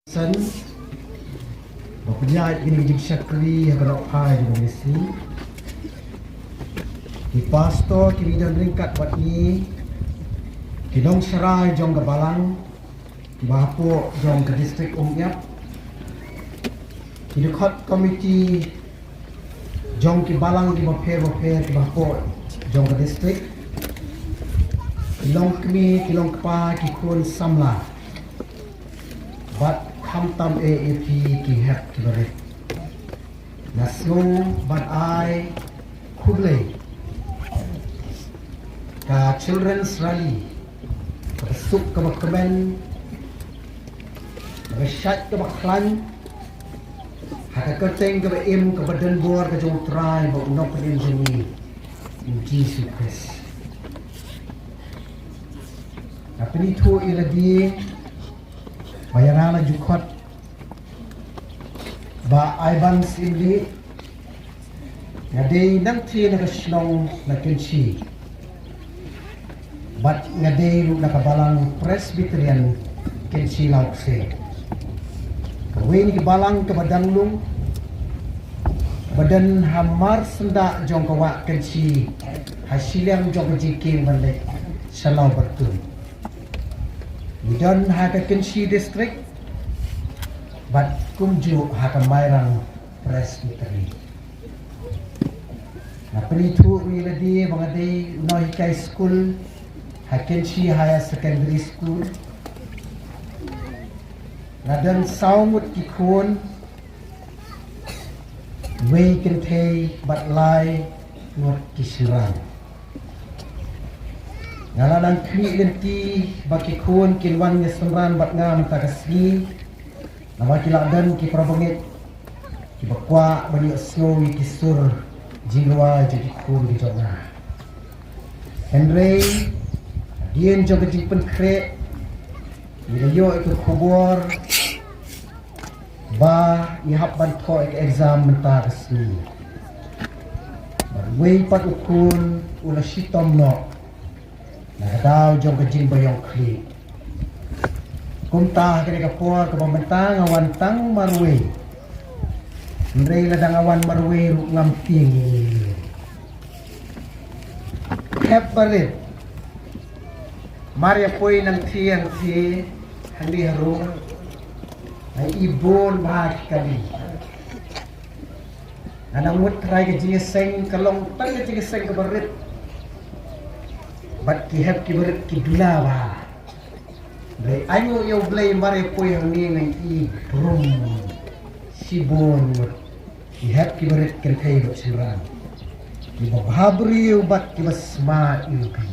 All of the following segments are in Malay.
Sen Bapanya ini jib syakri Habalok hai di Malaysia Di pastor kini dan ringkat buat ni Kidong serai jong ke Balang Bahapo jong ke distrik Yap Di dekat komiti Jong ke Balang di Baper di Bahapo jong ke distrik Kilong kami, kilong kepa, kikun samla Bat Hamtam AAP ki hep ki bari Nasno bat ai Kublai Ka children's rally Kasuk ke bakkemen Bersyak ke baklan Haka kerteng ke baim ke badan buar ke jong try Bak unok ke jeni In Jesus Christ Tapi ni tu iladi Bayarana jukot ba aiban simli ngade nanti nakaslong nakensi bat ngade lu nakabalang Presbyterian kensi laukse kawin ki balang ke badanglung badan hamar senda jong kawa kensi hasilang jong jikin balik salau bertun Midon haka Kensi district Bat kumju haka Mairang Presbytery Napenitu wiladi mangadi Nohikai School Hakensi Higher Secondary School Nadan saumut kikun Wei kentei bat lai Ngot kisirang Ngalanan kini lenti baki kun kilwan ngesemran bat ngam takasni nama kiladan ki prabangit ki bakwa bani snowi kisur jingwa jadi kun di jona Henry dien joga jipen kre yo itu kubur ba ihap banto ek exam mentakasni wei pat ukun ula shitom no Nagadaw jong kajing bayong kli Kumtah kini kapur ke pembentang awan tang marwe Nrei ladang awan marwe ruk ngam tinggi Hep barit Maria poy nang tiang si Handi harung Ay ibon bahag kali Anang mutray kajing seng kalong tang kajing seng kabarit Bat ki hep ki berit ki dula ba Blay ayo yo blay mare poy hangi nang i brum Sibon Ki hep ki berit ken kay bat siran Ki babhabri yo bat ki basma yo kay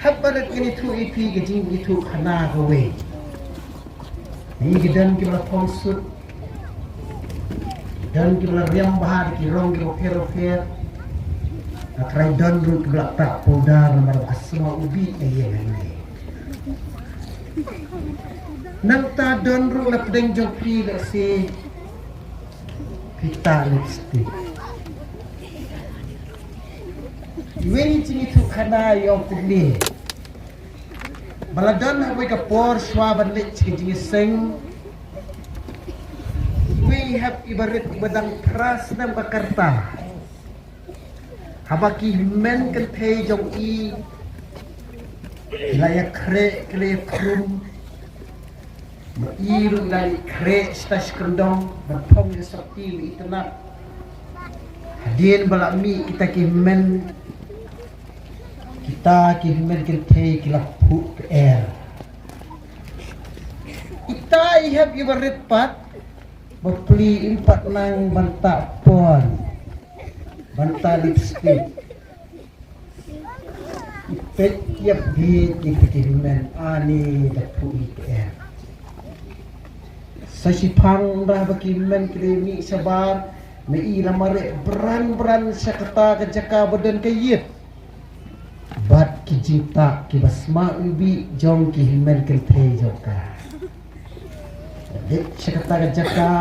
Hep berit kini tu ipi ki jing itu khana gawe Ni gidan ki bala pongsut Dan ki bala riam bahar ki rong ki rofer Akrai don ruk belak tak podar nomor asma ubi ayah ini. Nang ta don ruk la pedeng jopi la si kita lipstick. Iweni cini tu kana yo puli. Baladon hawi kapor swaban lit cini sing. We have ibarat badang pras ng Bakarta. Habaki men kentei jong i Ilaya kre kle prum Iru ilaya kre stas kendong Berpong di sertil itenap Hadien balak mi kita ki men Kita ki men kentei kilap hu ke air Ita ihap ibarit pat Bapli impat nang bantak pon Banta lipstick Ipet tiap di kiriman ani dapu IPR Sa sipang dah bakiman krimi sabar Mai lamare beran sa kata kejaka badan kayit Bat kijita kibasma ubi jong kihiman kentei joka Dek sa kata kejaka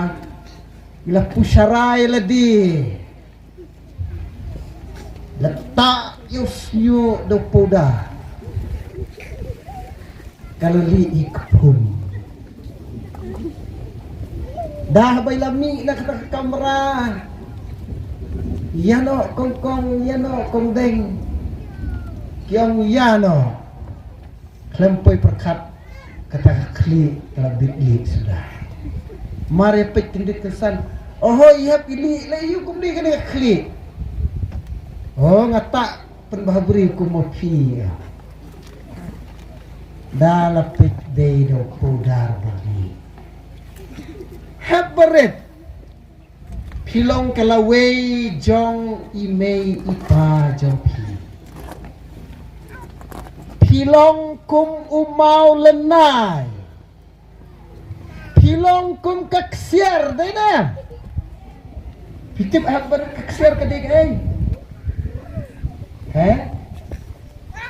Ila pusyarai ladi Letak yusnyo do poda kalau li ikpum dah bay lami nak kata kamera yano kongkong yano kongdeng kiong yano klempoi perkat kata kli kalau bidli sudah mari pek tindik kesan oh iya pilih layu kum di kena kli oh ngata penbahburi kum mopi dalam pek day do pudar bagi habaret pilong kalawe jong imei ipa jong pi pilong kum umau lenai pilong kum kaksiar deh na pitip habar kaksiar kadik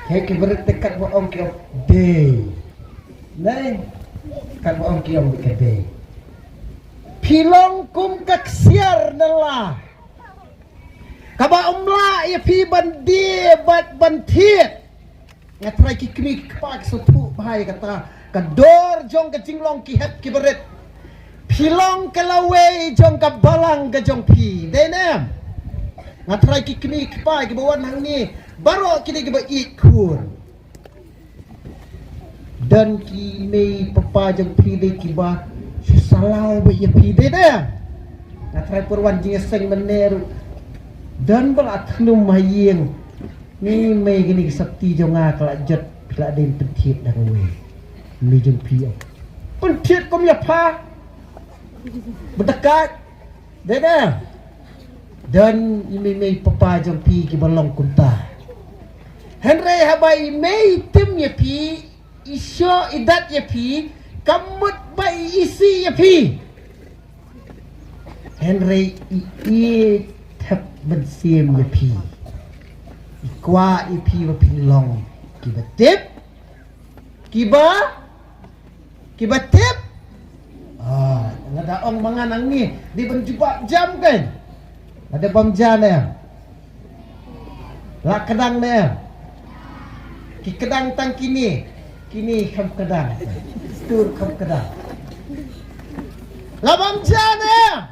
Hei berat dekat bohong kiong day. Nay, kan bohong kiong dekat day. Pilong kum kaksiar nala. Kaba umla ya pi bandi bat bantiet. Ngatrai ki kini kepak sutu bahaya kata kador jong ke jinglong ki hat ki berat. Pilong kalawe jong ka balang ke jong pi. Denem. Ngatrai ki kini kepak ki bawan hang ni. Baru kita coba ikut dan kini papa jeng pilih kiba susalau bayi pilih dah. Nak try perwan jeng seng meneru dan beratnu mayeng ni mai gini sakti jonga kelak jet kelak den pentit dah we ni jeng pia pentit kom ya pa berdekat dah dan ini mai papa jeng pi kiba long kunta Henry habai mei tim ya pi isyo idat ya pi kamut bai isi ya pi Henry i tap bensim ya pi ikwa i pi wa pilong kiba tip kiba tip ada ong manganang ni di benjubak jam kan ada bam jam ya lak kedang ya ki kedang tang kini kam kedang tur kam kedang labam jana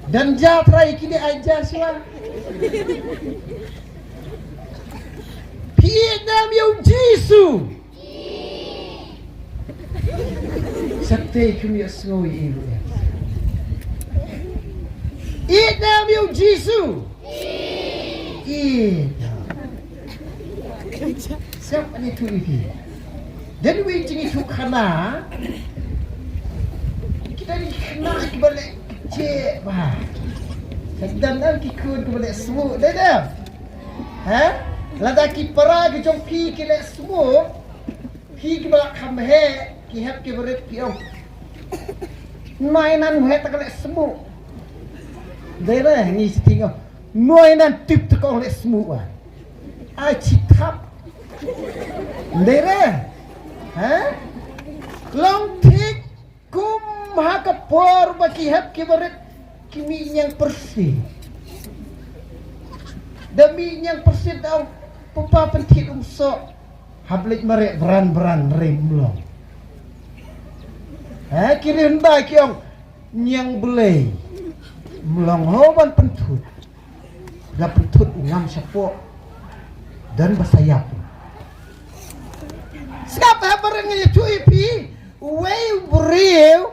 dan jatrai kini aja sila Vietnam yo Jisu sakte kumi asngoi ilu Vietnam yo Jisu siapa ni tu ini? Dan wajib itu kena kita ni kena balik kecil, bah. Sedang nak kikun balik semua, dah. Lada kipara kejong pi kelak semua, pi kebalik kamhe, kihap keberit kiong. Mainan muhe tak kelak semua. Dah ni setinggal. Mainan tip tekong lek semua. Ai citap. Dere. Long tik kum hakapor baki hap kibaret kimi yang bersih. Demi yang bersih tau papa pentit umsok. Hablik merek beran remlong. Kiri hendak kiong yang belai. Melong hoban pentut. Dah pentut ngam sapok dan bersayap. Siapa barang yang cuy pi? Wei beriu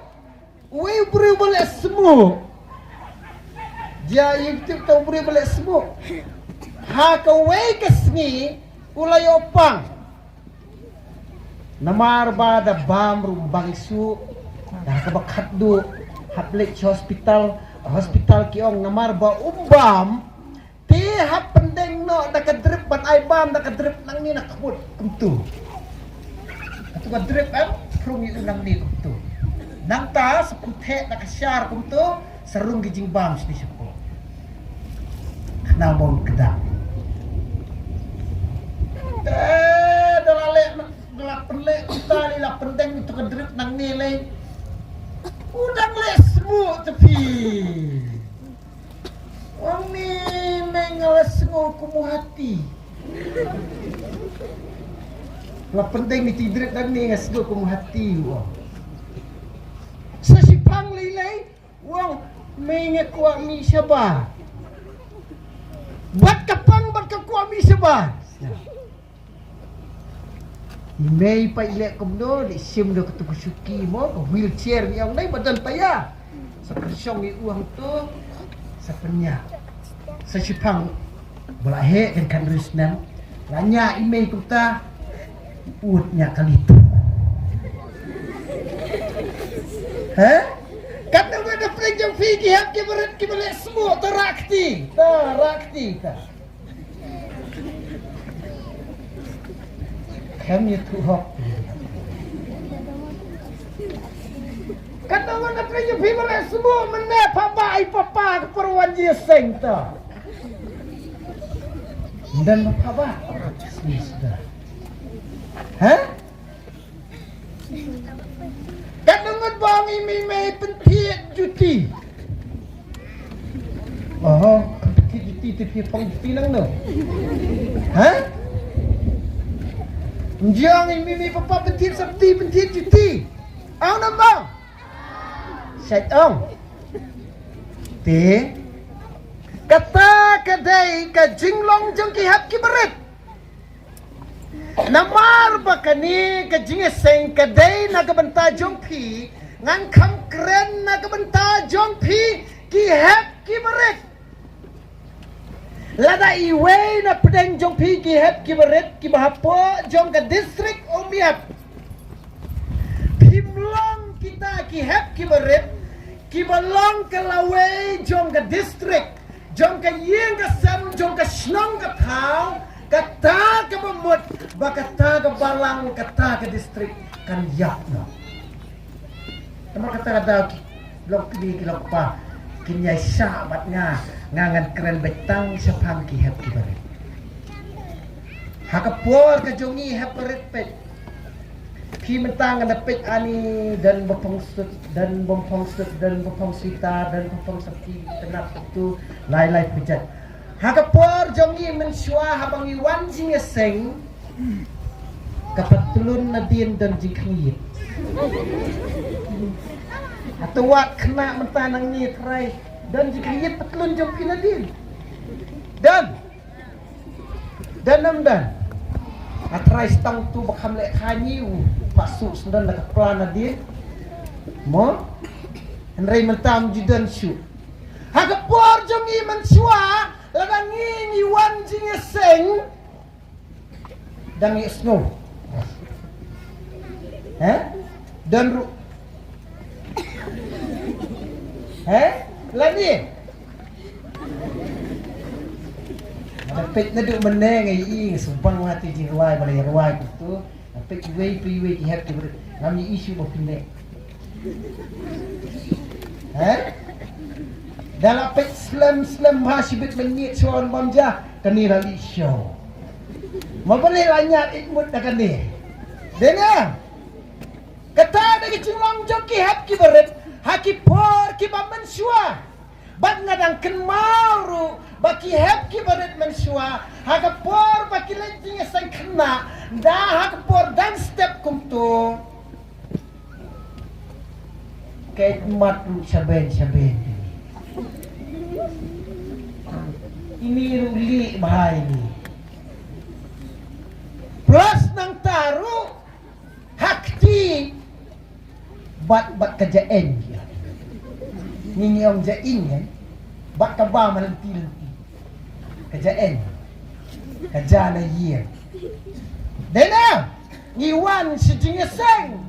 boleh semua. Dia yang tahu beriu boleh semua. Ha kau wei kesni ulai opang. Namar bada bam rumbang su. Dah kebakat du hablik hospital kiong namar ba umbam. Hap pendeng no nak drip ban ai bam nak drip nang ni nak kebut kumtu. Atu ka drip prung itu nang ni kumtu. Nang ta seputhe nak syar kumtu serung gijing bam sini sepo. Kena mon kedang. Dalale gelap penlek kita ni lah pendeng itu ka drip nang ni le. Udang le semua tepi. Wang ni mengalas ngol kumu hati. Lah penting ni tidrit dan ni ngasgo kong hati wang. Sa sipang lilay wang may nga kuwa mi siya ba? Ba't ka kuwa mi siya ba? May pa ilek ko no, di sim do ketukusuki mo, wheelchair yang nay badan paya. Sa presyong ni uang to sa penya. Sa sipang balahe kan risnan. Lanya email ko ta utnya kali itu. Hah? Kata mana perjang figi hak ki berat semua terakti. Terakti ta. Kami tu hok. Kata mana perjang figi berat semua mana papa keperluan dia seng ta. Dan apa? Sudah. Hah? Kan dengar bang imi pentit cuti. Oh, pentit cuti tapi pentit nang no. Hah? Jangan imi papa pentit sabti pentit cuti. Ang nambang. Syaitan. Te. Kata kadai ka jinglong jong ki hap ki berit. Namar bakani ka jingeseng kadai na kabanta jong pi ngan kam kren na kabanta jong pi ki hap ki berit. Lada iwe na pedeng jong pi ki hap ki berit ki bahapo jong ka distrik Umiap. Pimlong kita ki hap ki berit ki balong ka lawe jong ka distrik. Jom ka yeng ka sam, jom ka snong ka tau, kata ka mamut, bakata ka balang, kata ka distrik kan yak no. Tama kata ka blok pilih kilok pa, kinyay sahabat nga, ngangan keren betang sa pangki hep kibarit. Hakapor ka jongi hep parit pet. Ki mentang dapet ani dan bopongstut dan bopongsita dan bopongsakti tenap itu lai pejat. Hakapor jongi mensua habang iwan jingeseng kapatulun na din dan jingkangit. Atuwat kena mentanang ni try dan jingkangit patulun jong pinadin. Dan atrai stang tu bakam lek kanyiu pasuk sendan nak plana dia mo enrei mentam judan syu hakapor jongi mensua ladangi wan jingeseng dang snow dan ru lagi Napit na doon maneng ay sumpang hati di ruway balay ruway gitu. Napit iway ki hep ki nami issue mo pinne. Dalapit slam hasibit menit suan bamja kanira li show. Mabali lanyat ikmut na kani. Dengar. Kata na kicinglang jok ki hep ki berit haki por ki bamensua. Bat ngadang kenmaru baki hep ki badet mensua hakapor baki lenting sang kena dah hakapor dan step kumtu kait mat saben ini ruli bahai ni plus nang taru hakti bat kerjaan dia Ningyong jain kan bak kaba melenti kerjaan kerja na year dena ngiwan si jingeseng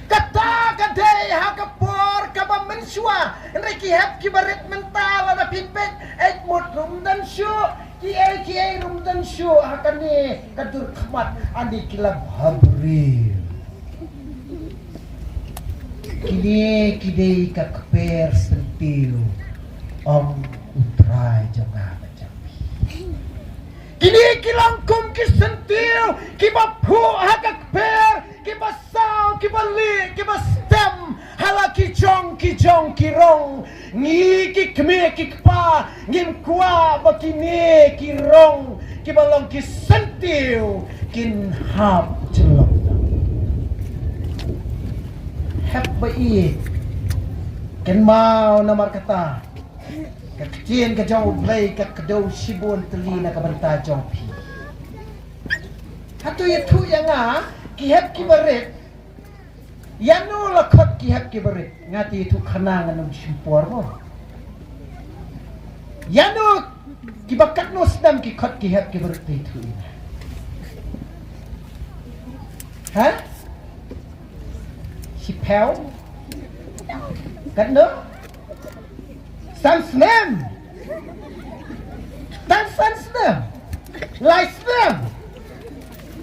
kata kadai hakapor kaba mensua reki hep ki barit mental na pimpet et mut rum dan syu ki rum dan syu hakani kadur khmat andi kilab habri Kini kakper sentiu om utrai jangan macam Kini kilangkum ki sentiu ki bapu hakakper ki basau ki bali ki bastem hala ki jong ki rong ngi ki kme ki kpa ngim kwa bakini ki rong kibalong kisentiu kin hap celok hap bai ken mau namar kata kecien ke jauh blai ke kedau sibun teli na kabanta jong pi hatu ya tu yang ki hap ki baret yanu lakot ki hap ki baret ngati tu khanang anum simpor mo yanu ki bakat no sedam ki khot ki hap ki baret tu ha si pel kan no san snem dan san snem lai snem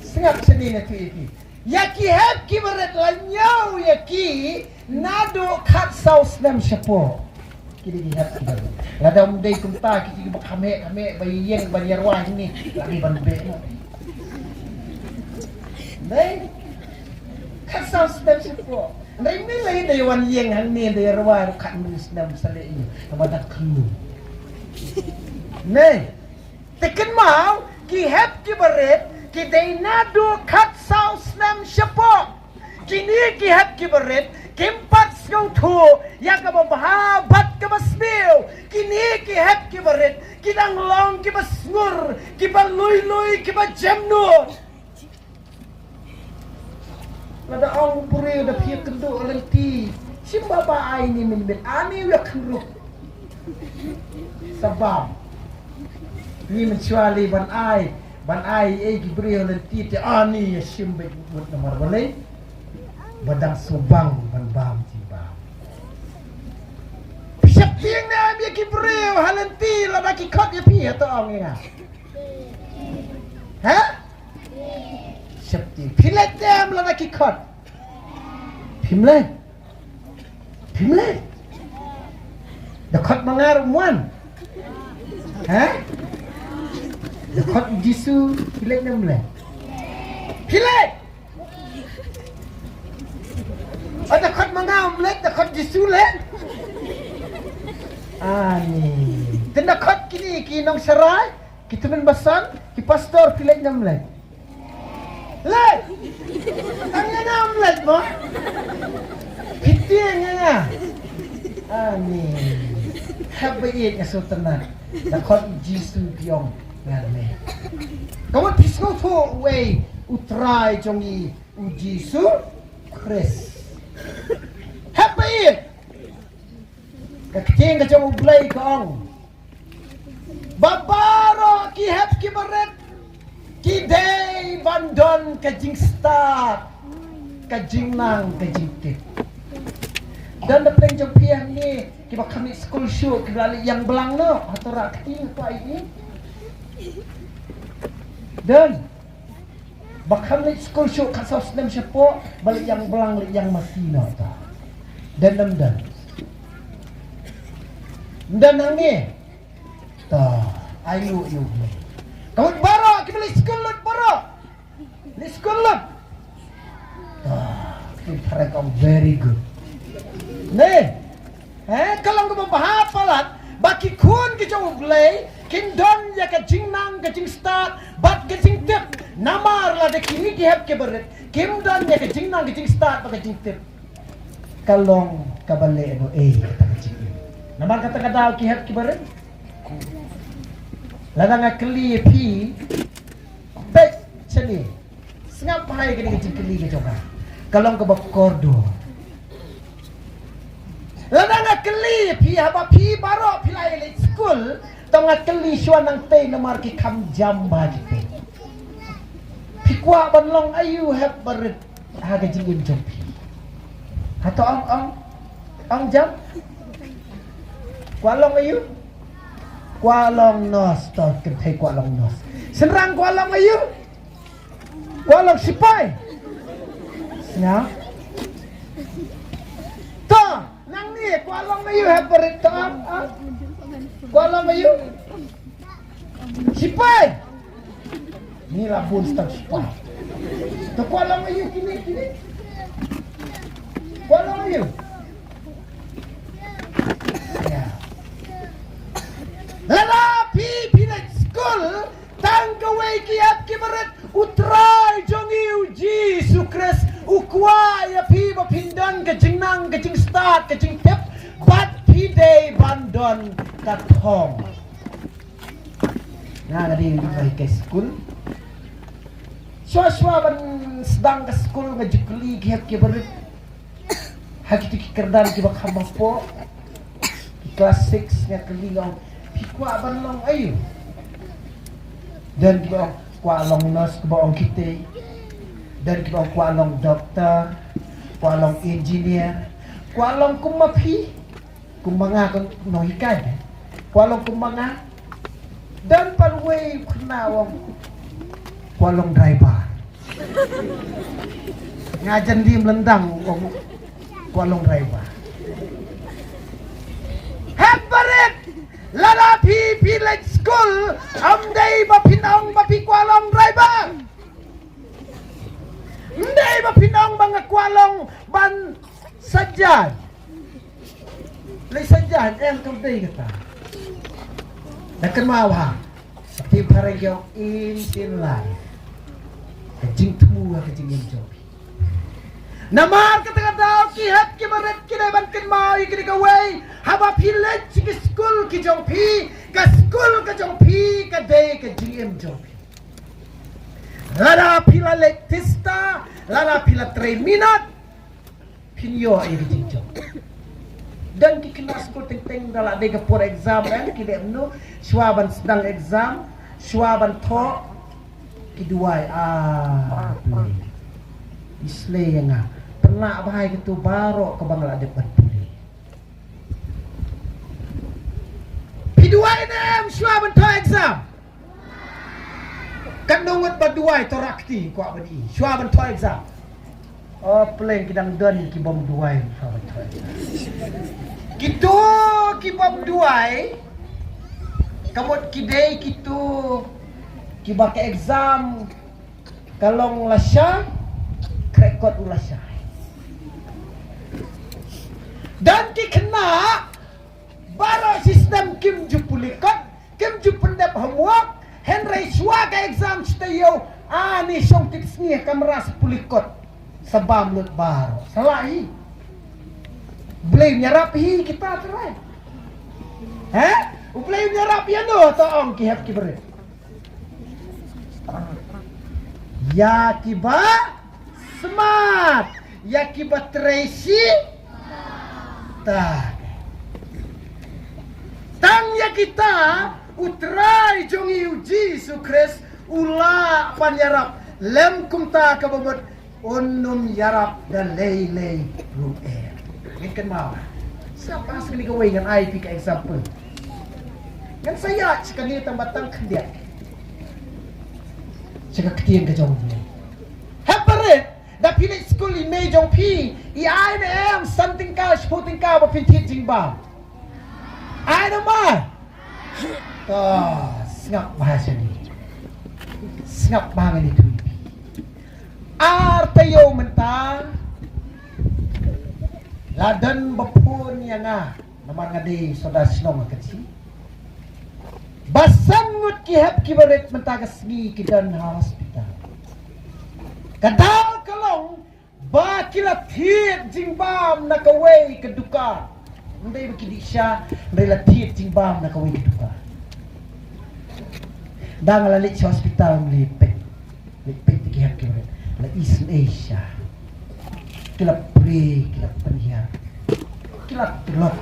sengap seni na tu iti yaki hap ki baret lanyau yaki nado khat sau snem shapo kini hap ki baret lada umdai kumta kiki bakame bayeng banyarwa ini lagi banbe no nei khat sau snem shapo nei mi lai dai wan yeng hang ni dai rwa khat mu snem sale ini tabada klu nei tekan mau ki hap ki baret ki dai nado khat sau snem shapo kini ki hap ki baret kimpat skau thu ya ka bahabat ka basbil kini ki hap ki baret kidang long ki basngur ki balui ki bajamnu lada ong puri da pia kendu olenti simba ba ai ni min ani ya kendu sabab ni mencuali ban ai ki beri olenti te ani ya simba but nomor balai badang subang ban bam tiba siap tiang na bi ki beri halenti lada ki khot ya pi to ong ya ha Syapti pilet dem la ki khot pimle da khot mangar muan ha da khot jisu pilet dem le pilet ada khot mangar le da khot jisu le ani tenda khot kini ki nong serai ki temen basan ki pastor pilet dem le Lek! Ang yan ang let mo? Piti nga. Ani. Habayit nga sultanan. Nakot jisu piyong nga me. Kamu pisco to way utray jongi u jisu Chris. Habayit. Kakiting ka jong ublay kong. Babaro ki hep ki baret. Kidei bandon kajing start kajing nang kajing tip dan dapat jom piang ni kiba kami school show kibali yang belang no atau rakting apa ini dan bakal school show kasau sedem siapa balik yang belang yang masina ta dan ni ta ayu kau baro kita li sekolah baro li sekolah kita kau very good nih kalau kau bahapalat baki kun kita ublay kindon ya ka jingnang ka jing start bat ka jing tip namar la de kini ki hep ke beret kindon ya ka jingnang ka jing start ba ka jing tip kalong kabale no kata ka jing namar kata kada ki hep ki beret ladang keli pi bet seni sengap hai kini kecil keli ke coba kalong ke kordo ladang keli pi apa pi baro pilai le school tong keli suan nang te namar ki kam jam baji te pi kwa banlong ayu have barit ha ke jingin jompi atau ang jam kualong ayu kualong nos to kentai kualong nos senrang kualong ayu kualong sipai ya to nang ni kualong ayu haberit to kualong ayu sipai ni labun stak sipai to kualong ayu kini kualong ayu ya Lala pi pinat school ta Dang kaway kiat kibaret utray jong iu Jesu Christ ukwa ya pi mapindan kajing nang kajing start kajing tep bat pide bandon kathong. Nga ngadi di ke school. Shwa ban sedang ke school ngajukli kiat kibaret. Hakiti kikerdan kibak hamapo. Kelas 6 nga kalingong pikwa ban long ayo. Dan kita kualong nurse kebaong kita, dan kita kualong doktor, kualong engineer, kualong kumapi, kumanga nohikan, kualong kumanga, dan palway kenawang kualong driver. Ngajan di melendang kualong driver. Habaret! Lalapi village school amday mapinong mapikwalong driver. Amday mapinong mga kwalong ban sadyan. Lay sadyan en kamday kata. Nakenmawa. Pati parang in life. Kajing tumua kajing enjoy. Namar kata-kata kihat kibaret kineban kenmau ikigaway haba village ki school ki jongpi ka school ka jongpi ka day ka GM jongpi lada pila lektista lada pila 3 minute pinyo ay jong dan ki kena school teng dala de ka por exam kan ki demno swaban sedang exam swaban tho ki duai Islay nga pernah bahay gitu baro ke bangla depan puli. Piduai nem syua bentuk exam. Kan nungut baduai torakti kuat badi. Syua bentuk exam. Oh peleng kidang don ki bom duai syua bentuk exam. Gitu ki bom duai. Kamut kidei gitu ki bake exam kalong lasya krekot ulasya. Dan ki kena baro sistem kim jupulikot kim jupendep homework henry shwa ka exam stayo ani song tips ni kamera sepulikot sabam lut baro salahi blame nyarap hi kita terai blame nyarap ya no toong ki hep ki bere ya kiba smart ya kiba Tracy tangnya kita utrai jongi Jesu Christ ula panyarap lem kumta kababot unum yarap dan lei ru'er ikan mawa siapa sekali kawai dengan IP ka example kan saya sekali tambatang kendiak cakap ketian ke jauh haparet da pilit school in May Jong P I am something ka shooting ka ba pintit jing ba I know ma sngap bahasa ni sngap bangan itu artayo menta ladan bapun yang naman nga di soda sinong kecil basangut kihap kibaret mentagas ngi kidan hospital kadal kalong bakila thiet jingbam nakaway keduka ndai bikidi siya ndai thiet jingbam nakaway keduka dang lalit sa hospital lipek tikihan kibaret la East Asia kila pre kila penhiar kila telot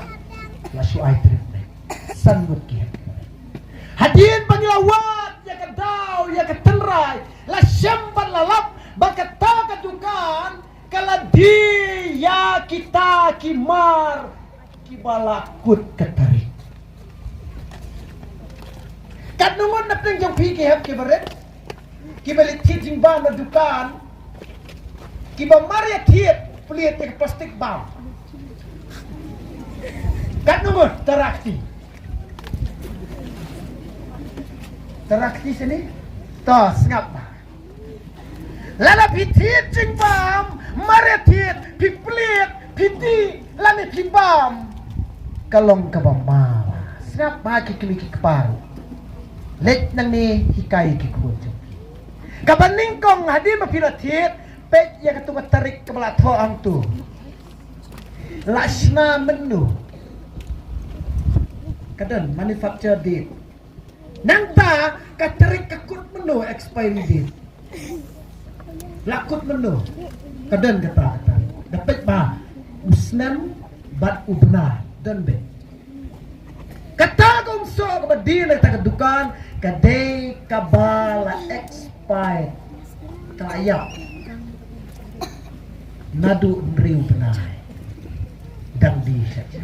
la suai treatment sangut kihat hadin pangilawat ya kadau ya ketenrai la syambat lalap bakata kadukan kala di ya kita kimar kibalakut ketarik kadungon na peng jong piki hap kibaret kibalit kijing ba na dukan kiba maria tiet pliet ke plastik bam kadungon tarakti sini tos ngapa lala pitit jing bam maria tiet piplit piti lani pibam kalong kabamawa snap baki kiliki keparu Lek nang ni hikai ki kun jong pi kabaning kong hadi ma pilatit pet ya katu tarik kepala tho ang tu lashna menu kadon manufacture date nang ta katarik kakut menu expiry date lakut menu kadon kata dapat ba usnam bat ubna dan be kata kong so kabadi na tagadukan kadai kabala expired kaya nadu nriu penai dan di saja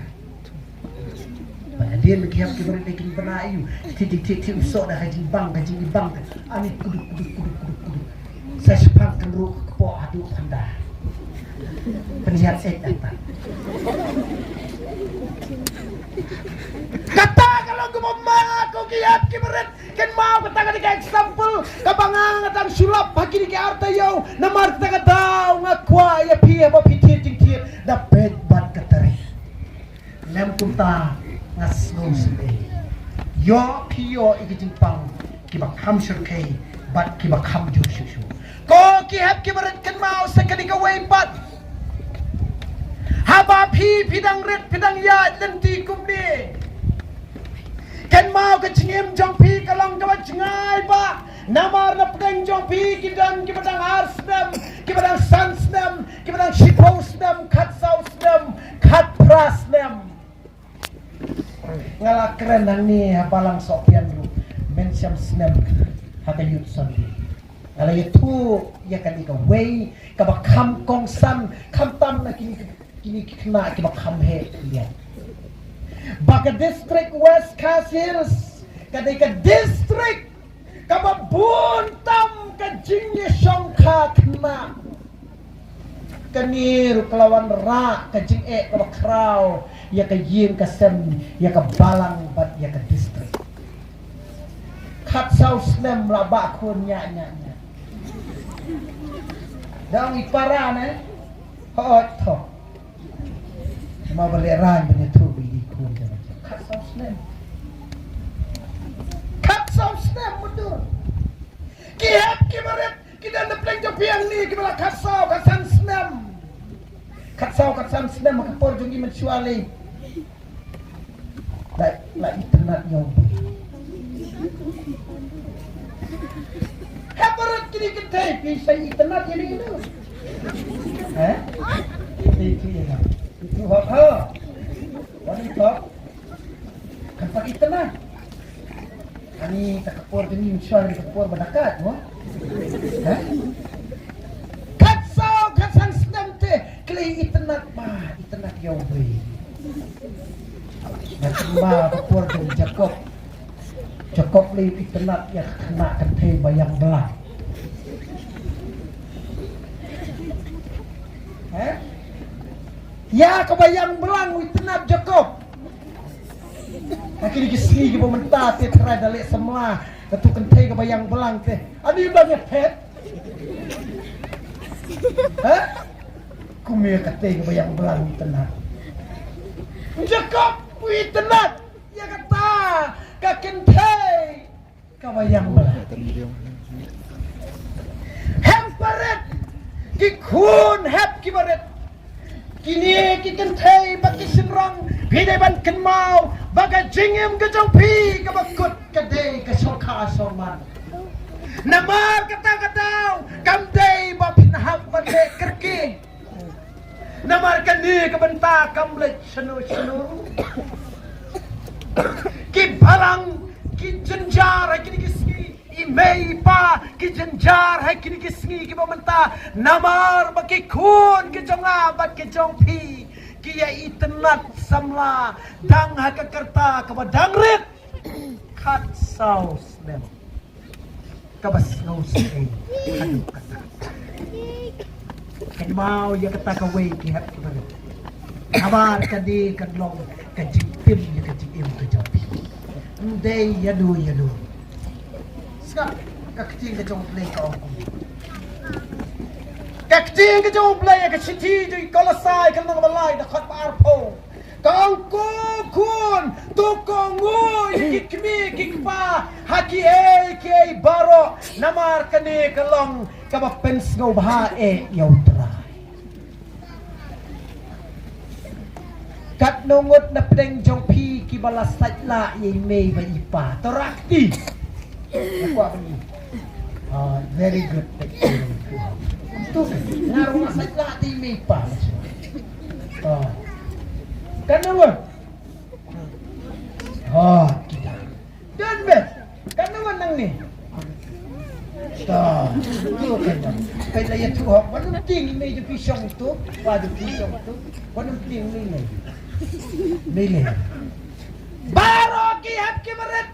dia menghiap kibrit ikin penayu titik usok dah hajing bang ani kuduk saya sepangkan ruh kepo aduk pandai penyihat saya datang kata kalau aku kiat kibrit kan mau katakan di example kabangang atang sulap bagi di arta yau namar kata daw ngakwa ya pia ba pitit ting dapat bat katari lem kunta ngasnom sebe yo pio ikiting pang kibak ham surkei bat kibak ham jur susu ko kihap kibrit kan mau sekali kawai bat haba pidang red pidang ya lenti kumni kan mau ke cingim jong pi kalang ka jingai ba namar na pedang jong pi kidang kibadang arsdam kibadang sansdam kibadang shiposdam kat sausdam kat prasdam ngala keren nang ni hapalang sopian lu mensyam snam hakayut sandi ngala itu ya kan ika wei ka bakam kong san kam tam na kini kena ki bakam he lihat baka district West Casirs kadai ka district kababuntam ka jingye songka kena kanir kelawan ra ka jing ka bakraw ya ka yin ka sem ya ka balang bat ya ka district kat saus nem la ba kun nya dang ipara ne hot tho ma bale ran ne tu bi kun kat saus nem mundur kihat kibaret kita na pleng jo piang ni kibala kat san snem kat san snem maka por jongi mensuali la internet yo habarat kini kita bisa internet ini itu itu apa wanita kan pakai internet ani tak kapor ini mensuali kapor berdekat no kat san snem te kli internet yo beri Nakumba kapur dong Jakob li internet ya kena kenthe bayang belah ya kebayang belang internet Jakob akhirnya kesini ke pemerintah te terai dalik semua ketu kenthe kebayang belang te ani banyak pet kumia kate kebayang belang internet Jakob internet ya kata kakentay kabayang belah hemparet kikun hep kibaret kini kikentay baki sinrang pidai ban kenmau baga jingim kejong pi kabakut kadai kasoka soman namar kata-katau kamday bapinahap bade kerki namar kani kabenta kamlet senu ki balang ki jenjar hai kini kisni imei pa ki jenjar hai kini kisni ki bamenta namar baki kun ki jonga bat ki jongpi ki ya internet samla dang hakakarta kabadang rit kat saus dem kabas ngaus adu kata kan mau ya kata kawai ki hat kibare kabar kadi kadlong kajing tim ya kajing im ke japi ndai yadu ska kakting ke jong play ka aku kakting ke jong play ka chiti ju kolasai kan nang balai da khat par po kau kun tukongu kikmi kikpa haki ke baro namar kane kalong kaba pens ngau baha yau trai kat nongot na pedeng jong pi ki balas sajla ye mei ba ipa torakti aku apa ni very good tu ngaruh sajla di mei pa kan naman kita dan bet kan naman nang ni tu kan kaya laya tu wanung ting mei ju pisong tu padu pisong tu wanung ting Mili Baro ki hap ki barat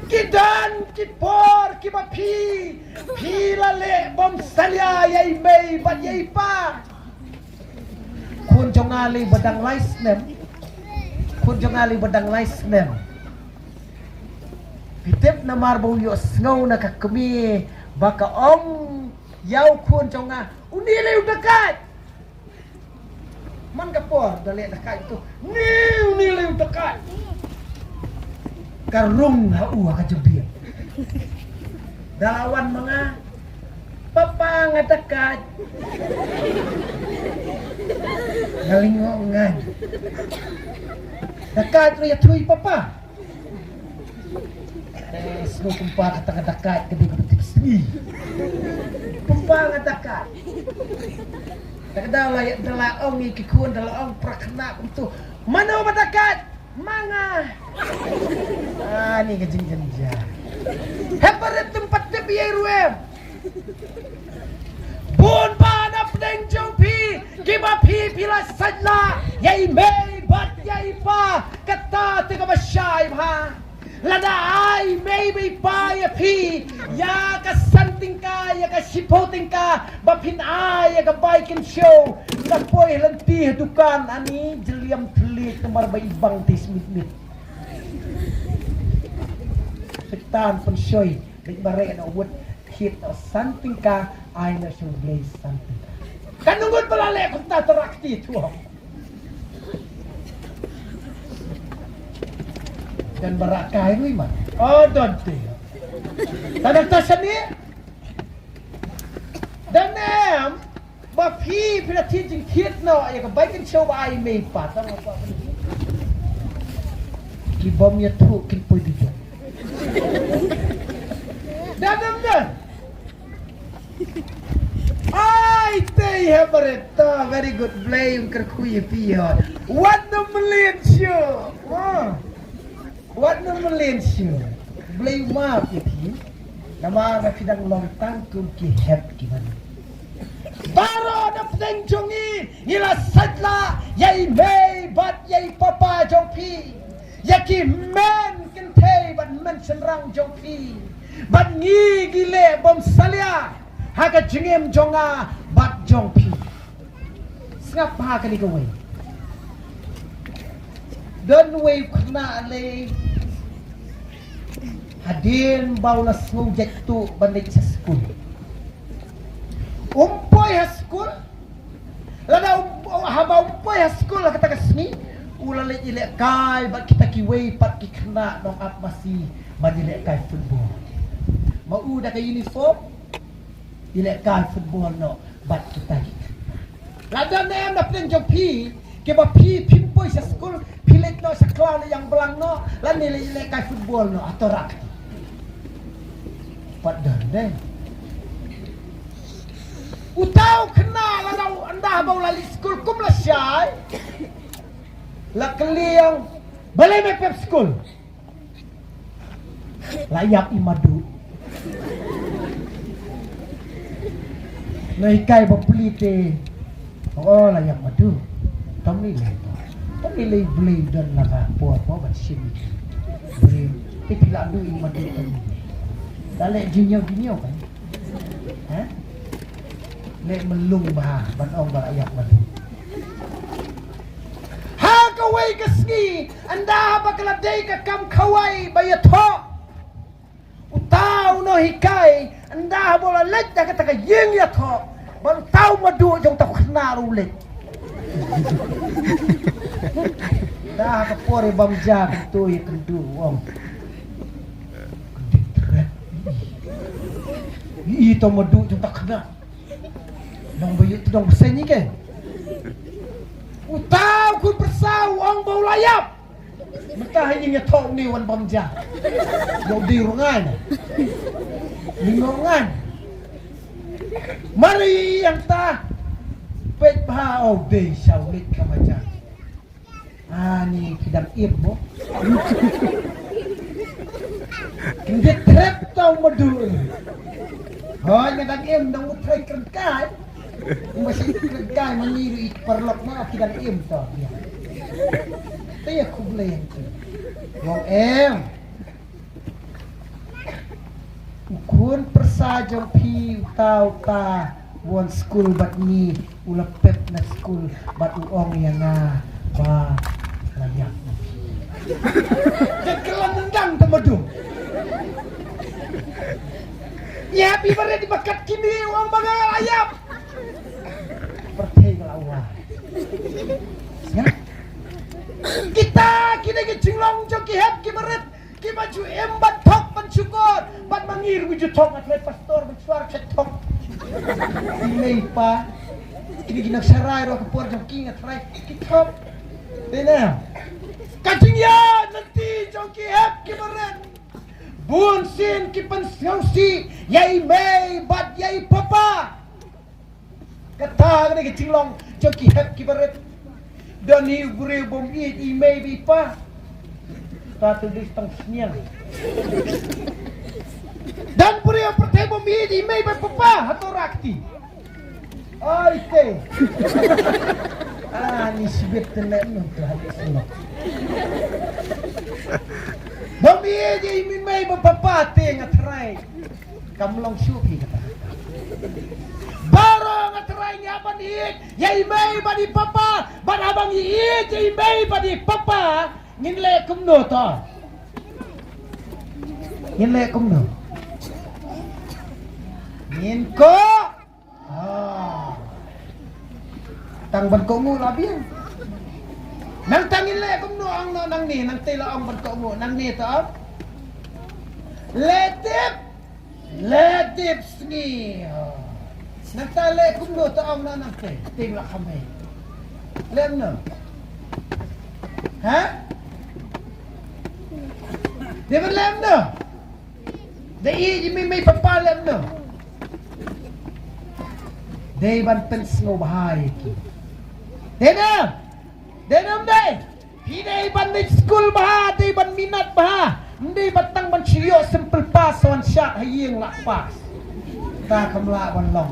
ki dan ki por ki ba pi lale bom salya yai mei ba yai pa kun jong ali badang lais nem pitep na marbo yo snow na kakmi baka ong yau kun jong unile udakat man kapor dali dekat itu nilai dekat karung hau ka jebir dalawan mga papa dekat ngalingongan dekat ya tui papa semua kumpa kata dekat ke di sini kumpa dekat Takda layak dalam ong ikikun dalam ong prakna untuk mana batakat manga ni kejeng jenja hebat tempat tebiai ruem bun pada pedeng jongpi kiba pila sajla yai mei bat yai pa kata tega basyai ha lada ai mei pa ya pi ya ka santing ka ya ka sipoting ka bapin ai ya ka baikin show na poi lenti dukan ani jeliam telit nomor bai bang tis mit setan pun shoy bai bare na wut hit or santing ka ai na show blaze santing kan nunggut pelale kunta terakti tu dan berakai ni man. Dante. Tanah tasan ni. Dan bapi pila teaching kid no ya kebaikan show ai mei pa tang apa ni. Ki bom ya tu kin poi di. Dan ai tei habareta very good blame kerkui pion. What the million show. What no Malaysia? Blay map iti. Nama na pidang lontang kum ki heb ki man. Baro na pdeng jongi ila sadla yai mei bat yai papa jongpi. Yaki men kentei bat men senrang jongpi. Bat ngi gile bom salia haga jengem jonga bat jongpi. Sengap ha kali kawai. Don way kena le hadin baulas ngojek tu bandai sa school umpoy ha school lada haba umpoy ha school kata kasni ulale ile kai ba kita kiway pat ki kena dong ap masih madile kai football mau dah ke uniform ile kai football no bat kita lada nem na plen jopi ke ba pimpoy sa school pilit no sa clown yang belang no lan nilai kai football no atau rak padan deh utau kena lau anda bau lali school kum la syai la keliang balai me pep school layak imadu naikai bapulite layak madu kami le beli dan laga puas ban sim beli pila du imadu kami dalek jinyo kan le melung bah ban ong ba ayak madu ha kawai kasni anda bakal dai ka kam kawai bayato utau no hikai anda bola lek ta kata yeng ya tho ban tau madu jong ta khna ru lek Dah kapore bamja kentu ya kentu wong. Keditret. Ito madu jung tak kena. Nang bayu tu dong besenyi ke? Utau kun persau ong bau layap. Mentah ini nyetok ni wan bamja. Mau di rungan. Lingongan. Mari yang ta pet bah oh day syaulit kamaja. Ni kidam ibu. Kindet trap tau madu. Hoy ngadang im dang utray kerkai. Masih kerkai mengiru perlok ma kidam im to dia. Taya kublen tu. Wong em. Ukun persajong pi tau ta won school bat ni ulapet na school bat uong yang na ba layak. Kekelan nendang temadu. Ya pi bare di bakat kini uang bagal ayam. Pertai lawa. Ya. Kita kini cinglong joki hep ki beret ki baju embat tok pensyukur bat mangir wujud tok atlet pastor bersuara ketok. Ini pa kini ginak sarai ro kapor joki ngatrai kitok. Dena. Kacing ya nanti joki hep ki beret. Bun sin ki pensiongsi yai mei bat yai papa. Kata kini cinglong joki hep ki beret. Dani gure bom i mei bi pa. Satu di setengah senian. Dan puri yang pertama bom i mei bi papa atau rakti. Oh ite. Ni sibet tenan untuk habis semua. Bom i mei bi papa te ngatrai. Kamlong syuki kata. Barang ngatrai nyaban hit, yai mei badi papa, ban abang hit, yai mei badi papa, nginle kumno to. Nginle kumno. Nginko. Tang ban ko ngu labian. Nang tangin le kumno ang nang ni, nang tela ang ban ko ngu, nang ni to. Letip sngi. Nagtale kung no taong na nang tingla kami. Lem no? Ha? Di ba lem no? Dai may papalem no? Dai ban pens no bahay ki. Denam! Denam dai! Pinay ban ni school baha, dai ban minat baha. Hindi batang ban siyo simple pass one shot haying la pass. Ta kamla ban long.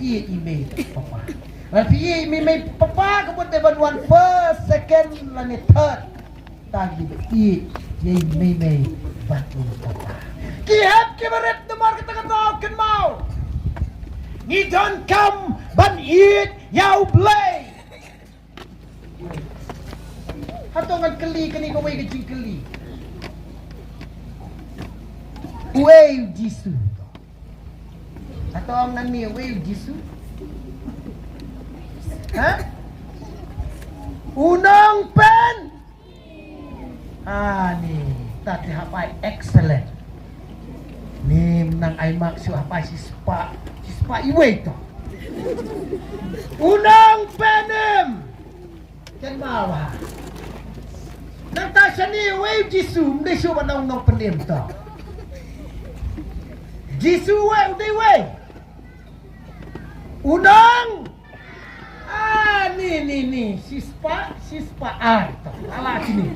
Email papa. Tapi email papa kemudian ban one first, second, lani third. Tagi email batu papa. Kihap kibaret nomor kata-kata ken mau. Ni don't come ban eat yau play. Hatongan keli kani ko way kecing keli. Way jisu. Atau ang nani wave jisu? Ha? Unang pen. Ni tati hapai excellent. Ni menang ai maksud hapai si spa iwe to. Unang penem. Ken mawa. Nang ta ni wave jisu, mde syo banang nang penem to. Jisu we. Unang ni sispa ito ala sini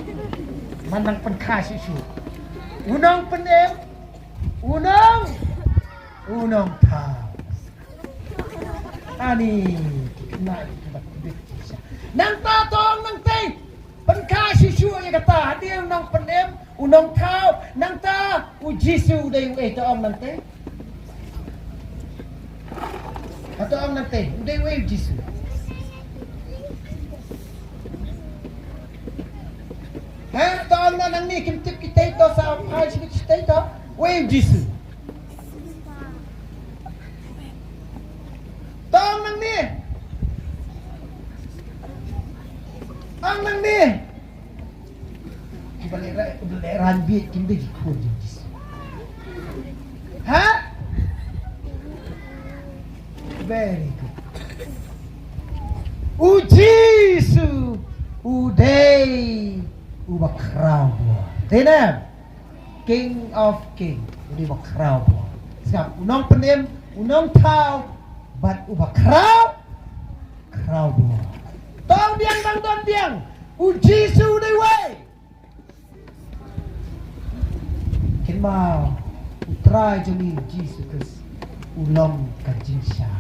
manang pengkasih su unang penem unang ta ani kena nang tatong nang tay pengkasih su ya kata dia unang penem unang tau nang ta ujisu day ito ang nang tay atau ang nanti, udah wave jisu. Ha, taon na nang ni kimtip kita ito sa high school kita ito, wave jisu. Taon nang ni. David kimbe gikhon Jesus. Ha? Very good. Jesus, uday ubakraw. Tenam. King of King. Uday bakraw. Sebab unang penem, unang tau, bat ubakraw. Kraw. Tong biang bang don biang. Jesus uday way. Kinmau. Utray joni Jesus Christ. Ulong kajing siya.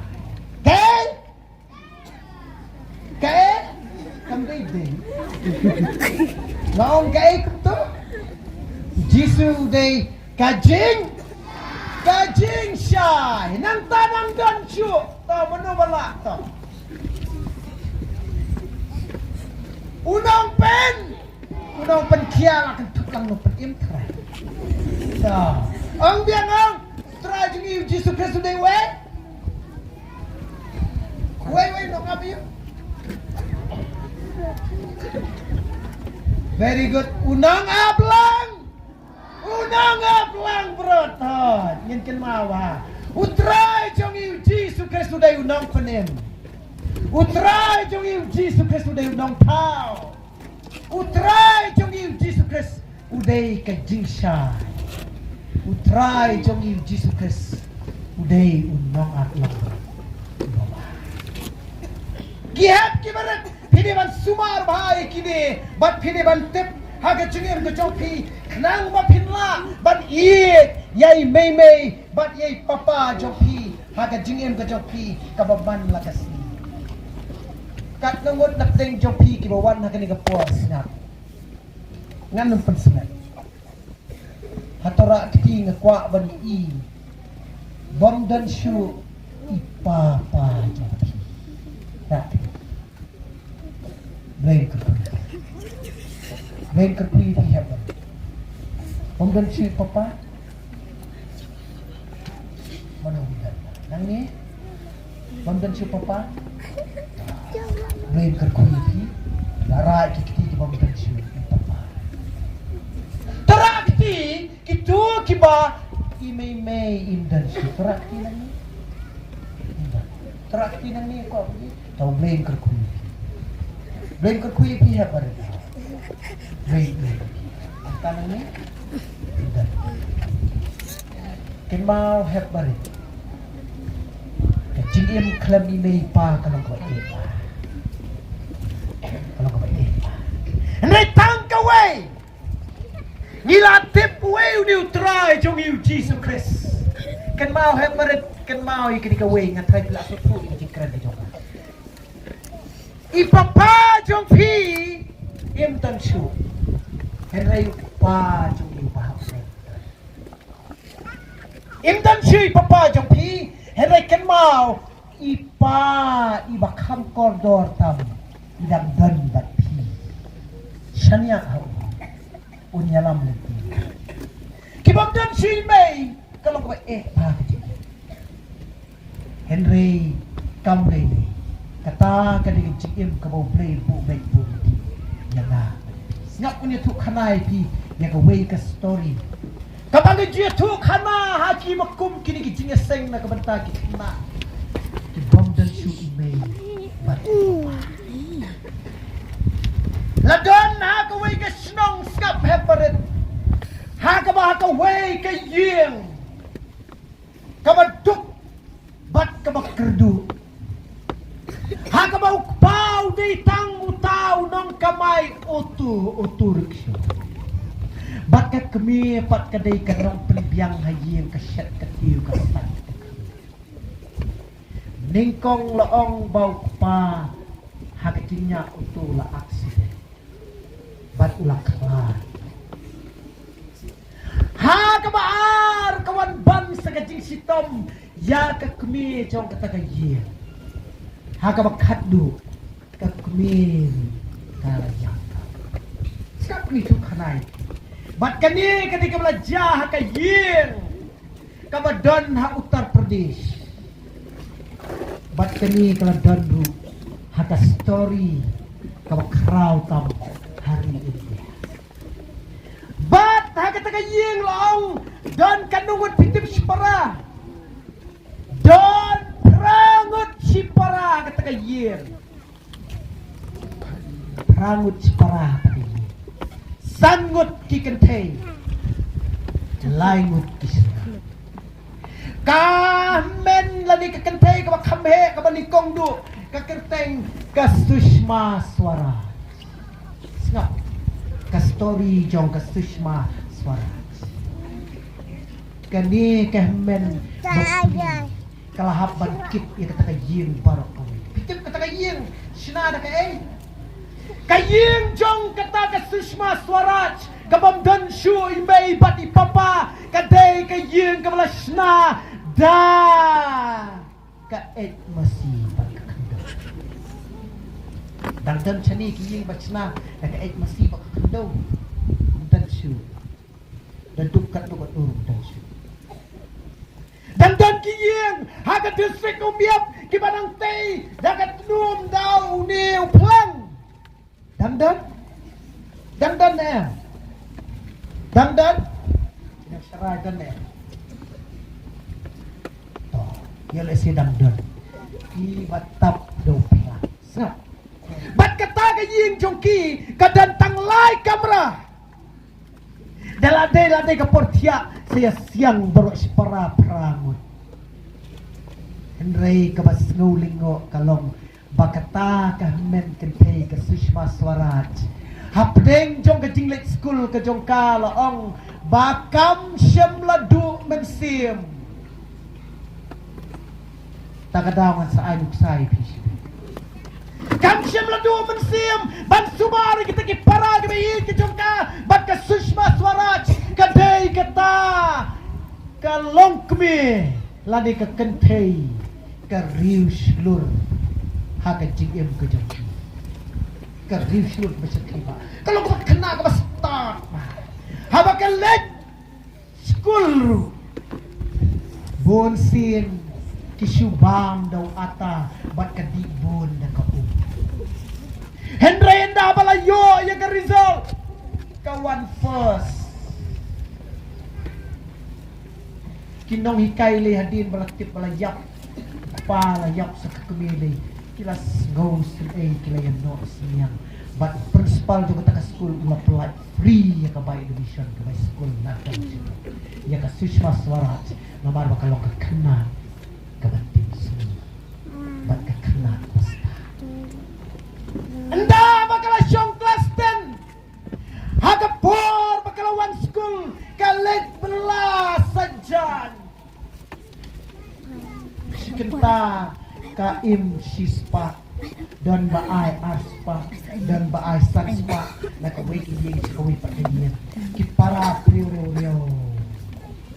Okay? Kaya, kambay din. Naong kaya ko to. Jisu day kajing siya. Nang tanang gansyo. To, manubala to. Unang pen kaya akan tukang no pen try. So, ang biang try yung Jisu Kristo day we. Wait, no kami yun. Very good. Unang ablang, bro. Yan kan mawa. Utray jong yu Jesus Kristo day unang panem. Utray jong yu Jesus Kristo day unang tao. Utray jong yu Jesus Kristo uday kajing siya. Utray jong yu Jesus Kristo uday unang ablang. Gihat kibarat piniban sumar bahai kini bat piniban tip haga jengem ke jopi nang ba pinla bat yai mei bat yai papa jopi haga jengem ke jopi kababan lakasi kat nangod napteng jopi kibawan haga ni kapos snap nganun pensengat hatora kiti ngakwa ban bom dan syu ipapa jopi tak Blame kerpui di heaven. Om dan si papa mana bukan? Nang ni, om dan si papa blame kerpui di darah kita di om dan si papa. Terakti kita kiba ime im dan si terakti nang ni. Terakti nang ni kau tahu blame kerpui. Blame kerpui di heaven. Blame. Tanang ni. Kenmau heb bari. Kecingim klam imei pa kalau kau ipa. Kalau kau ipa. Nei tang kawai. Nilatip way uniu try jong you Jesus Christ. Kenmau heb bari kenmau ikini kawai ngatrai pula sutu ikini kran jong. Ipapa jong pi im tan shu. Henry pa jong yu pa im tan shu papa jong pi Henry ken mau iba kham kordor tam idang dan bat pi shania hau unyalam leti kibam dan shu mei kalau ko pa Henry kamre kata kadig jikim kabo play bu baik bu yana ngap punya tu khanai pi ya ka way ka story kapag dia tu khana haki makum kini ki jinga seng na kabanta ki khana ki bom dan shu ime bat ladon ha ka way ka snong skap heparet ha ka ba ka way ka yeng ka baduk bat ka bakerdu ha ka ba ukpau di tang utau nong kamay otu riksyo bakat kami pat kadai karong pelibiang hayeng kasyat katiu kapat ningkong loong bau pa hakatinya utu la aksiden bat ulak klar ha kabaar kawan ban sa kajing sitom ya ka kami jong kata kayeng ha kabakaddu kakmin karayang skap ni tu khanai bat kani ketika belajar ka yin kabadon ha Uttar Pradesh bat kani kala dandu ha ka story kabakraw tam hari ini bat ha kata kayeng laong dan kanungot pitip sipara. Dan prangut sipara kata kayeng. Prangut sipara kata kayeng. Sangut kikenteng. Laingut kisna. Kamen lani kekenteng kabakamhe kabalikong du. Kakenteng kasusma Swaraj. Sengap kastori jong kasusma Swaraj. Kani kamen kalahap bangkit ya kata kayeng barok kami. Pitip kata kayeng sina ada kay. Kayeng jong kata kasusma Swaraj. Kabamdan shu imay bat ipapa kadai kayeng kabalasna da kaet masih. Dan chani kiyeng bachna dan ait masih bakando dan shu dan dukkat dukat urung dan shu dan kiyeng haga distrik umbiap kibanang tei dagat num daw ni uplang dan nak syarai dan to yale si dan ki batap do pila sap bat kata kayeng jongki kadantang lai kamera dalade kaportia saya siang baru separa prangut Henry kabas ngulingo kalong bakata kahmen kentei kasusma Swaraj hapdeng jong kajinglet school kajong kalaong bakam syamladu mensim takadawan sa ainuk sai pishi Kamsyam ladu mensim ban sumari kita ki para gibi ki jongka bat ka Sushma Swaraj kadai kata kalongkmi ladi ka kentei ka rius lur ha ka jingem ka jongki ka rius lur besekiba kalau ka kena ka start ha ba ka let school bonsin kisubam daw ata bat ka dibon na ka Henry enda balayo ya ka result kawan first kinong hikay li hadin balakip balayap palayap sa kakumili kilas goes to a kilayan no siyang but principal jo kata ka school apply free ya ka by division ka by school natin ya ka Sushma Swaraj namar bakalong ka kena ka batin bat ka kena Anda bakal syong kelas 10 Hagapur bakal one school Kalit belas sajan Sikenta Kaim Sispa Dan Baay Arspa Dan Baay Sanspa Nakaway kiyeng sikaway pagkaliyan Kipara priyo-riyo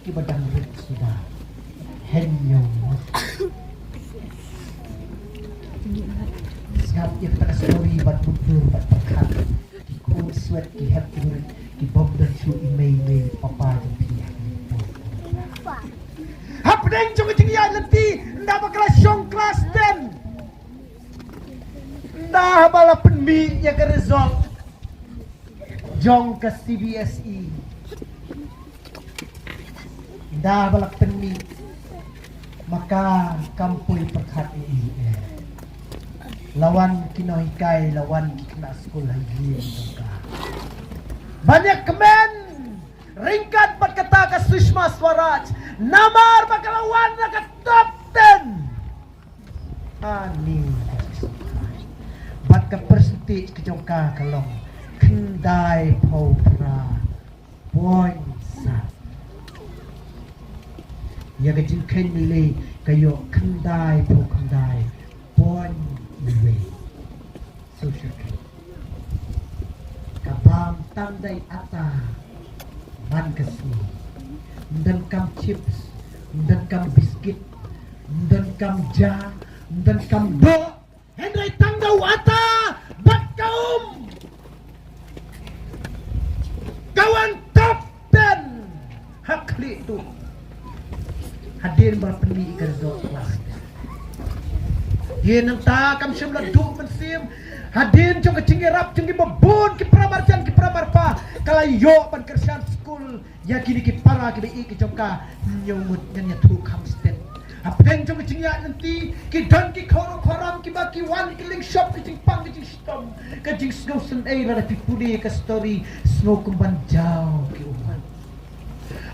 Kibadang rin sudah Henyo Ngap ya kata story bat mundur bat perkat ki cool sweat ki happy ki bob dan shoe imay papa dan piyah hapdeng jong tingya lenti nda bakal syong kelas 10 nda bala penmi ya ke result jong ke CBSE nda bala penmi maka kampoy perkat ini lawan kinohikay, lawan kikna school hayi ka. Banyak kemen ringkat berkata ke Sushma Swaraj, namar bakalawan na ke top 10. Ani bat ke persentage ke jongka kalong kendai paupra point sa. Ya kecil kenli kayo kendai pau kendai point way social care kabam tandai ata man kasi dan kam chips dan kam biscuit dan kam ja dan kam do Henry tandau ata bat kaum kawan top 10 hakli itu hadir berpeni kerja kelas Yen ang takam siyam laduk mensim hadin jong kecingirap jong kibabun kipramarjan kipramarpa kalayo pan kersian school ya kini ki para ki bi ki joka nyomut nya tu kamsten apeng jong ki nanti ki dan ki koram ki baki wan ki link shop ki pang ki stom ka jing snowsen la pi pudi ka story snow kumban jauh ki uman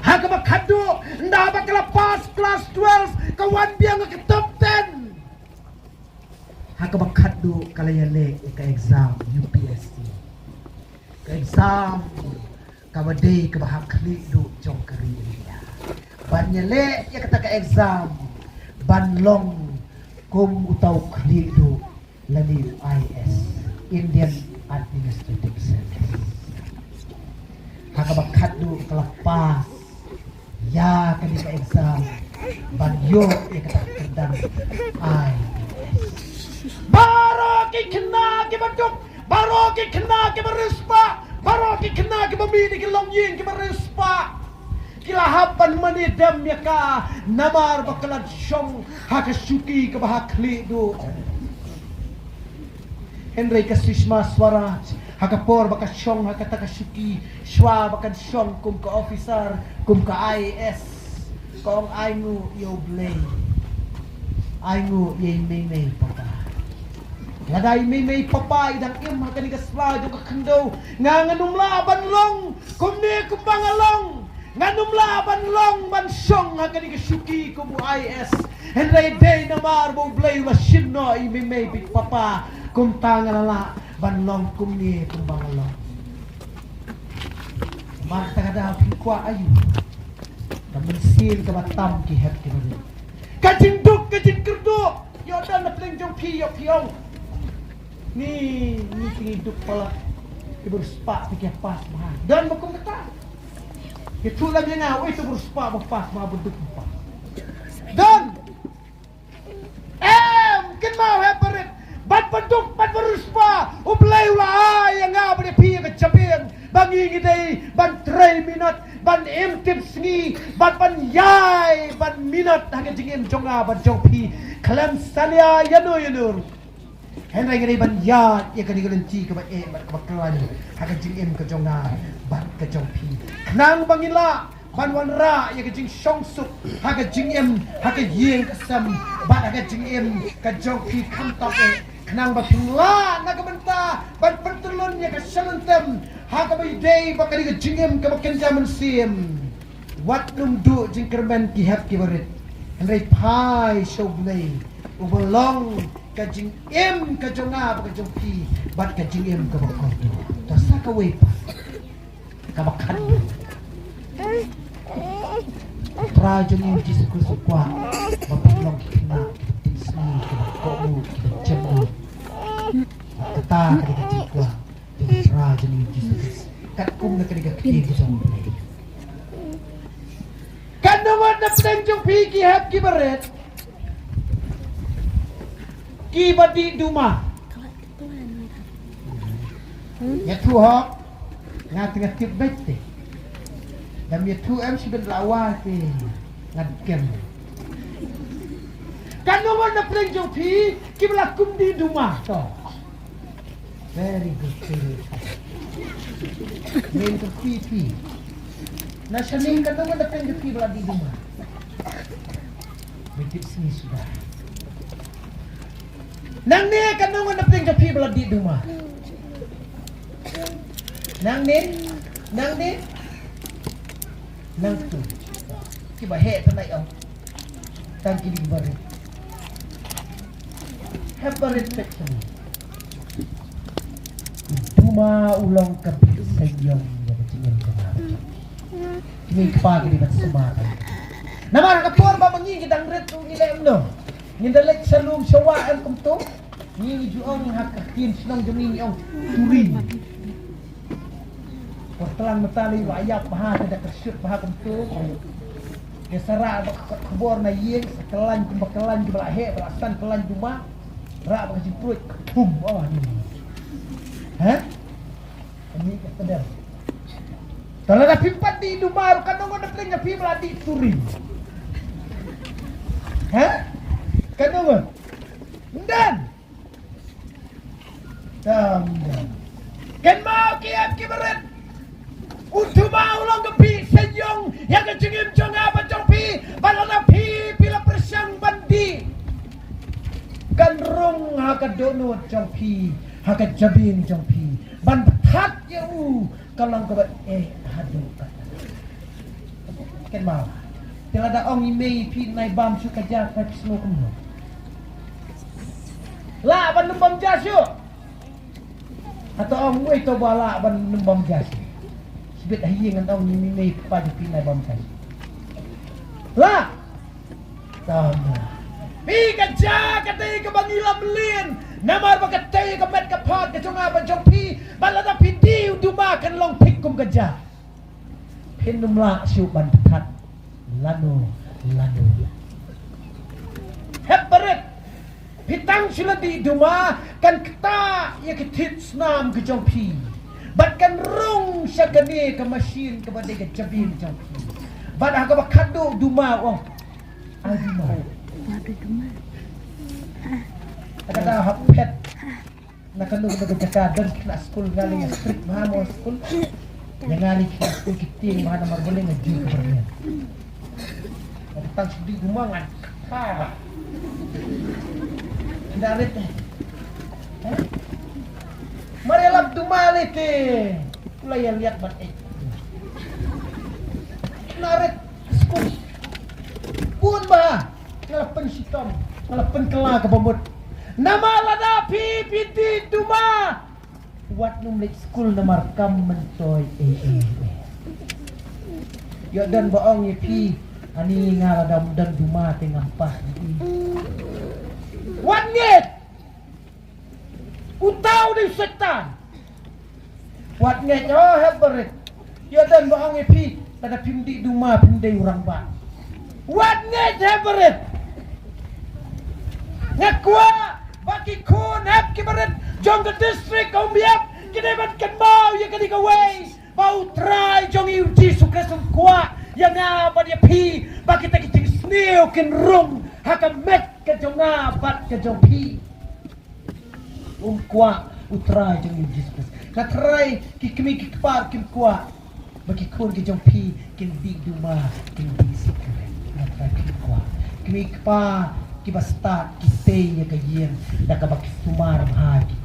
ha ka bakado nda ba pas class 12 ka wan biang ka top 10 ha ka bakado kalayale ka exam UPSC ka exam ka badai ka bahakli do jong kariya ban nyale ya kata ka exam ban long kum utau kli do lani IS Indian Administrative Service ha ka bakado kalapas ya ka di ka exam ban yo ya kata kedang IS baro ki kena ki baduk baro ki kena ki berispa baro ki kena ki bamini ki longying ki berispa kilahapan manidam ya ka namar bakalan syong haka syuki ke bahakli do Henry kasisma Swaraj haka por baka syong haka takasuki shwa bakan syong kum ka officer kum ka IS kong aingu yo blay aingu ye may papa Laday may papa idang im haka ni kasla do ka kendo nganganum laban long kumni kumbangalong nganum laban long ban syong haka ni kasuki kumu IS henry day namar mo blay masinno may big papa kum tangalala ban long kumni kumbangalong Marta kada pikwa ayu namun sil ka batam ki het ki ni kajing duk kajing kerduk yo dan na pleng jong pi yo piong ni tinggi duk pala ibu spa pikir pas mah dan bakum kata itu lagi ngau itu berspa pas mah berduk pas dan ken mau heparit bat berduk bat berspa ublay ulah yang ngau pada pi ke capian bangi ngidai ban 3 minit ban tips ngi ban yai ban minit hang jingim jonga ban jong pi kalam salia yanur Henry ngari ban ya kan digelenci ke ba ban ke baklan hang jingim ke jonga ban ke jong pi nang bangila ban wanra ya ke jing songsuk hang jingim hang yeng kesam ban hang jingim ke jong pi kam tok nang ba pingla na ke benta ban pertelun ya ke selentem hang ba day ba ke jingim ke baken jaman sim wat num du jingkerman ki hap ki barit Henry pai shoglay ubelong kajing em kajonga kajong pi bat kajing em ka bakot to sa ka way pa ka bakan trajong yung Jesus kwa bapulong kina tisni ka bakomu ka jemu kata ka kajing kwa trajong yung Jesus kat kum na ka kajing jong kanungan na penjong pi ki hap ki baret ki badi duma ya tu hok ngat ngat tip bete dan ya tu em sibel lawa te ngat kem kanungan na penjong pi ki belakum di duma to very good main to pi na saling kanungan na penjong pi beladi duma betik sini sudah nang ni kanungan na pling japi beladi duma nang ni nang tu kiba he tanay ang tang kilig bari have a reflection duma ulang kapit sa iyong yabatingin ka na kini kapag di ba't sumatan naman kapor ba mangingid ang reto nila no Nindalek sa loob sa waan kong to Nini juang hakakin sinang jumini ang turin Portalang matali wayap maha Kada kersyut maha kong to Kesara bakakabor na yeng Sakalan kong bakalan di balahe Balasan kalan juma Ra bakasing pruit Kapum oh ini Ha? Ini kasadar Kalau na pimpat di Dumar Kanong na pling na pimla di turin Ha? Kanungan dan Ken mau kiat kibaret Untuk mau lang gabi sa iyo haka donut jong pi haka jabin jong pi ban that ya kalang ka hadu ken mau tilada ong imei pi nai bam su ka ja ka sno kum la ban bam ja su atau ong wei to bala ban bam ja su sibet hiye ngan ong imei pa pi nai bam ja la tama pi ka ja ka te ka bangila belin namar ba ka te ka met ka pat ka jonga ban jong pi balada pi diu duma kan long pik kum ka ja Hinum la siu ban tat lanu hebret pitang sila di duma kan kta ya ketit snam ke jong pi bat kan rung syagani ke mesin ke badai ke jabin jong pi bat ha ka kadu duma ong duma ada hapet nak kanu ke jaka dan kena school galing strict mahamo school yang ngali aku kiting mana marboleh ngaji kebernian. Tentang sedih gumangan, apa? Tidak ada teh. Mari lap dumali teh. Pula yang lihat bat naret skul. Pun bah, ngelapen sitom, ngelapen kela ke bomot. Nama lada pipiti duma. Buat numlik skul namar kam mentoy yo dan boong ye pi ani ngala dan duma te ngampah ni wat nget utau di setan wat nget oh hebret yo dan boong ye pi tada pimdi duma pimdi urang ba wat nget hebret ngakwa baki kun hab kibaret jong ke distrik kau biap kini ban kan mau ya kini kawai mau try jong uji suka sungkwa yang apa dia pi baki tak kiting sneo kin rum haka met ke jong abat ke jong pi kwa utrai jong uji suka ka try kikmi kikpar kim kwa baki kun ke jong pi kin big duma kin big secret na try kwa kimi kpa kibasta kitay ya kayen nakabaki sumar mahagi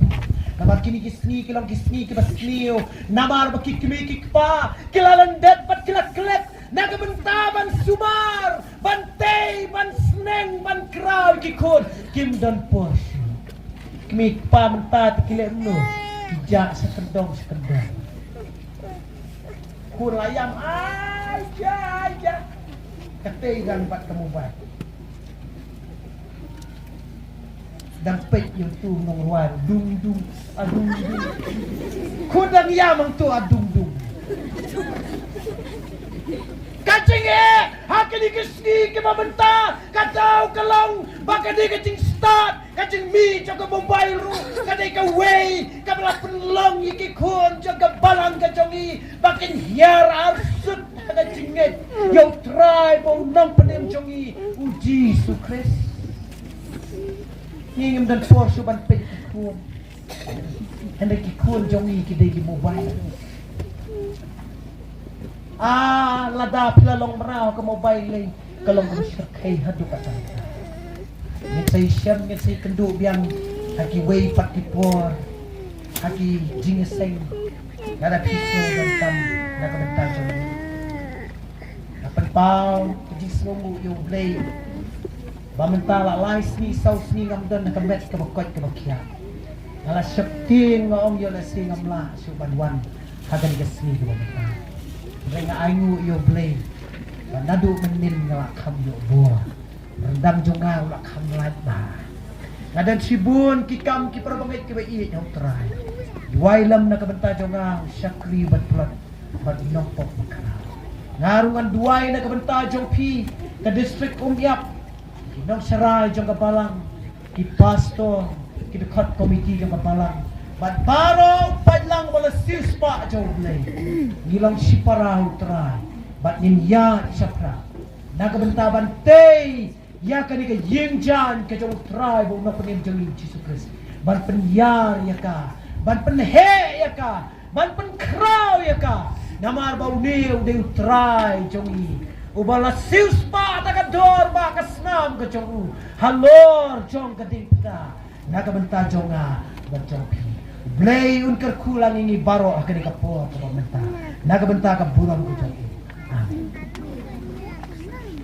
namar kini kisni kilang kisni kibasniyo namar baki kimi kikpa kilalang dat pat kilak kilak nakabentaban sumar bantay ban sneng ban kraw kikon kim don porsi kimi kikpa mentat kilem no kijak sekendong kulayam aja katay dan pat kamu baik dan pek yung tu nong ruan dung adung kudang yamang tu adung kacing hakili kesni ke babenta katau kalong baka di kacing start kacing mi jaga mobile ru kadai ka way kabla penlong iki kun jaga balang kacongi bakin hiar arsut kacing nget yo try mau nang penem jongi uji sukres ngingim dan suar suban pek kikun hendak kikun jongi kidai di mobile lada pilalong merau ke mobile lay kalong kumsyirkay hadu katang ngit say siyam ngit say kendu biang haki way patipor haki jingeseng nada piso dan tam nakabentang jongi napan pao kajislomu yung blade Bamantala lais ni saus ni ngam don nakamet ka bakot ka bakya. Ala syapting ngom yo lasi ngamla subanwan hagan gasni ka bamantala. Renga aingu yo blay. Nadu menin ngala kam yo bo. Rendam jonga ula kam lat ba. Ngadan sibun kikam ki perbanget ki bai yo try. Duailam nakabenta jonga syakri batlat bat nopok makara. Ngarungan duai nakabenta jong pi ka distrik Umyap. Nong saray jong kapalang ki pastor ki dekat komiti jong kapalang bat paro padlang wala sispa jong blay ngilang siparaw try bat ninya isapra nagabentaban tay ya kani ka yingjan ka jong try bo na penim jong Jesus Christ ban penyar ya ka ban penhe ya ka ban penkraw ya ka namar bau neu de try jong ubala sius pa tagador ba kasnam ka jong halor jong kadipta Nagabenta jong bacong pi. Blay unkar kulang ini baro akan ikapo apa benta. Nagabenta ka buram ko jong